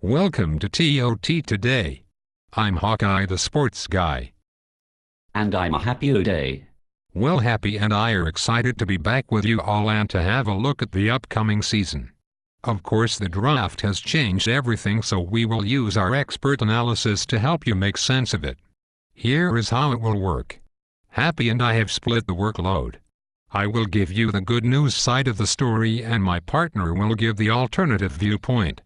Welcome to TOT Today. I'm Hawkeye the sports guy. And I'm Happy O'Day. Well, Happy and I are excited to be back with you all and to have a look at the upcoming season. Of course, the draft has changed everything, so we will use our expert analysis to help you make sense of it. Here is how it will work. Happy and I have split the workload. I will give you the good news side of the story and my partner will give the alternative viewpoint.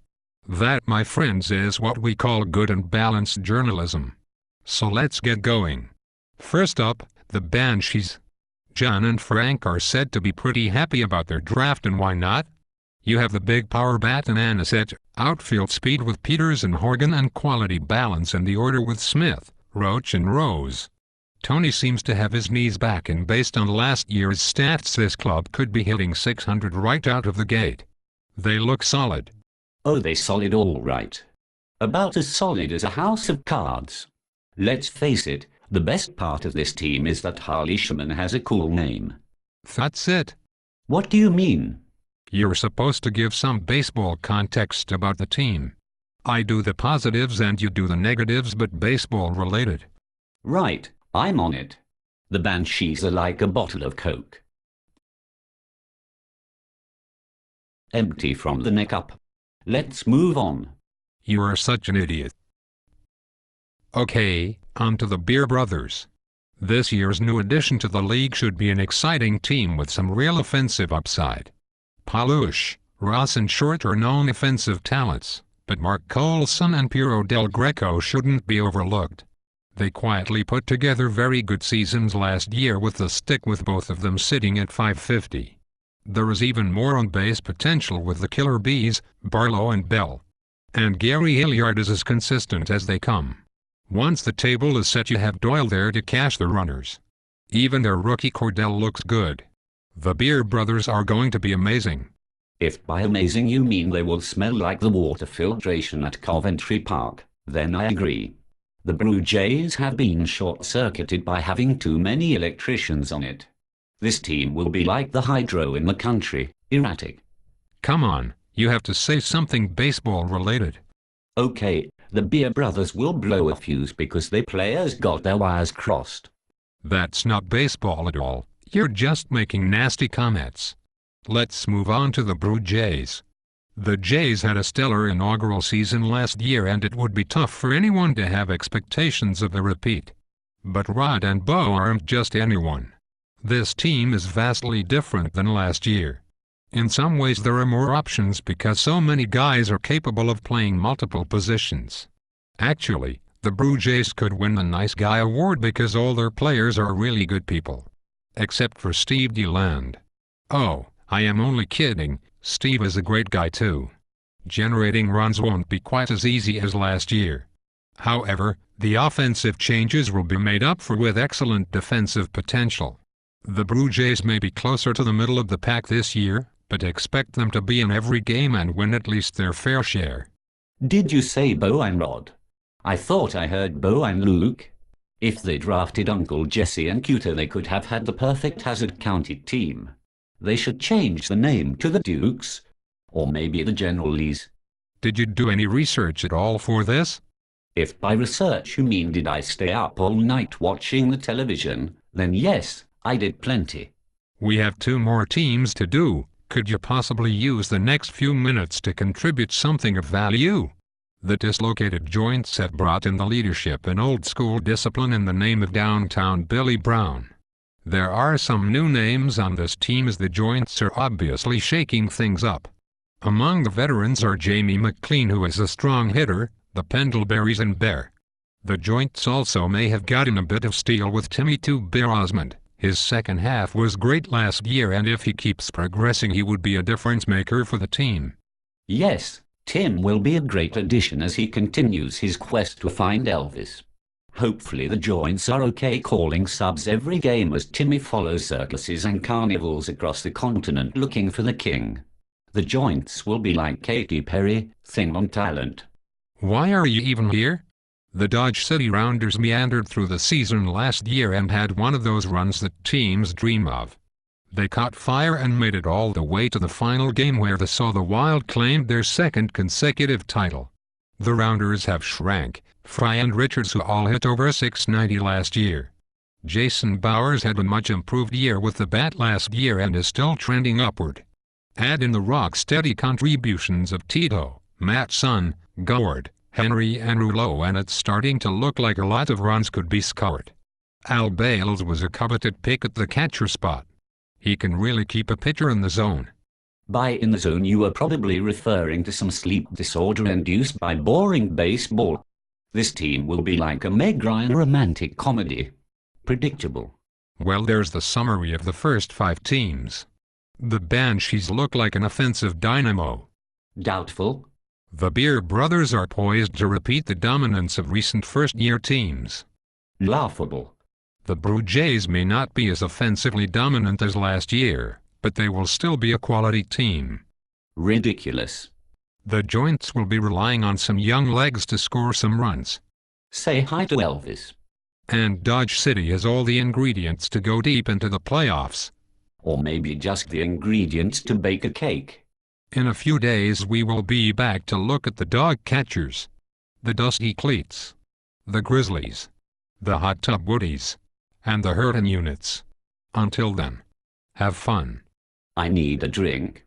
That, my friends, is what we call good and balanced journalism. So let's get going. First up, the Banshees. John and Frank are said to be pretty happy about their draft, and why not? You have the big power bat and Anisette, outfield speed with Peters and Horgan, and quality balance in the order with Smith, Roach and Rose. Tony seems to have his knees back, and based on last year's stats this club could be hitting .600 right out of the gate. They look solid. Oh, they solid all right. About as solid as a house of cards. Let's face it, the best part of this team is that Harley Schumann has a cool name. That's it. What do you mean? You're supposed to give some baseball context about the team. I do the positives and you do the negatives, but baseball related. Right, I'm on it. The Banshees are like a bottle of Coke. Empty from the neck up. Let's move on. You are such an idiot. Okay, on to the Beer Brothers. This year's new addition to the league should be an exciting team with some real offensive upside. Palush, Ross and Short are known offensive talents, but Mark Colson and Piero Del Greco shouldn't be overlooked. They quietly put together very good seasons last year with the stick, with both of them sitting at .550. There is even more on-base potential with the Killer Bees, Barlow and Bell. And Gary Hilliard is as consistent as they come. Once the table is set, you have Doyle there to cash the runners. Even their rookie Cordell looks good. The Beer Brothers are going to be amazing. If by amazing you mean they will smell like the water filtration at Coventry Park, then I agree. The Blue Jays have been short-circuited by having too many electricians on it. This team will be like the hydro in the country, erratic. Come on, you have to say something baseball related. Okay, the Beer Brothers will blow a fuse because their players got their wires crossed. That's not baseball at all. You're just making nasty comments. Let's move on to the Blue Jays. The Jays had a stellar inaugural season last year, and it would be tough for anyone to have expectations of a repeat. But Rod and Bo aren't just anyone. This team is vastly different than last year. In some ways there are more options because so many guys are capable of playing multiple positions. Actually, the Blue Jays could win the Nice Guy Award because all their players are really good people. Except for Steve DeLand. Oh, I am only kidding. Steve is a great guy too. Generating runs won't be quite as easy as last year. However, the offensive changes will be made up for with excellent defensive potential. The Blue Jays may be closer to the middle of the pack this year, but expect them to be in every game and win at least their fair share. Did you say Bo and Rod? I thought I heard Bo and Luke. If they drafted Uncle Jesse and Cuter, they could have had the perfect Hazard County team. They should change the name to the Dukes, or maybe the General Lees. Did you do any research at all for this? If by research you mean did I stay up all night watching the television, then yes, I did plenty. We have 2 more teams to do. Could you possibly use the next few minutes to contribute something of value? The dislocated joints have brought in the leadership and old-school discipline in the name of downtown Billy Brown. There are some new names on this team as the joints are obviously shaking things up. Among the veterans are Jamie McLean, who is a strong hitter, the Pendleberries and Bear. The joints also may have gotten a bit of steel with Timmy "Two Bear" Osmond. His second half was great last year, and if he keeps progressing he would be a difference maker for the team. Yes, Tim will be a great addition as he continues his quest to find Elvis. Hopefully the joints are okay calling subs every game as Timmy follows circuses and carnivals across the continent looking for the king. The joints will be like Katy Perry, thin on talent. Why are you even here? The Dodge City Rounders meandered through the season last year and had one of those runs that teams dream of. They caught fire and made it all the way to the final game, where they saw the Wild claimed their second consecutive title. The Rounders have Schrank, Fry and Richards, who all hit over .690 last year. Jason Bowers had a much improved year with the bat last year and is still trending upward. Add in the rock-steady contributions of Tito, Matson, Goward, Henry and Rouleau, and it's starting to look like a lot of runs could be scored. Al Bales was a coveted pick at the catcher spot. He can really keep a pitcher in the zone. By in the zone you are probably referring to some sleep disorder induced by boring baseball. This team will be like a Meg Ryan romantic comedy. Predictable. Well, there's the summary of the first 5 teams. The Banshees look like an offensive dynamo. Doubtful. The Beer brothers are poised to repeat the dominance of recent first-year teams. Laughable. The Blue Jays may not be as offensively dominant as last year, but they will still be a quality team. Ridiculous. The Joints will be relying on some young legs to score some runs. Say hi to Elvis. And Dodge City has all the ingredients to go deep into the playoffs. Or maybe just the ingredients to bake a cake. In a few days we will be back to look at the dog catchers, the Dusty Cleats, the Grizzlies, the Hot Tub Woodies, and the Hurtin' Units. Until then, have fun. I need a drink.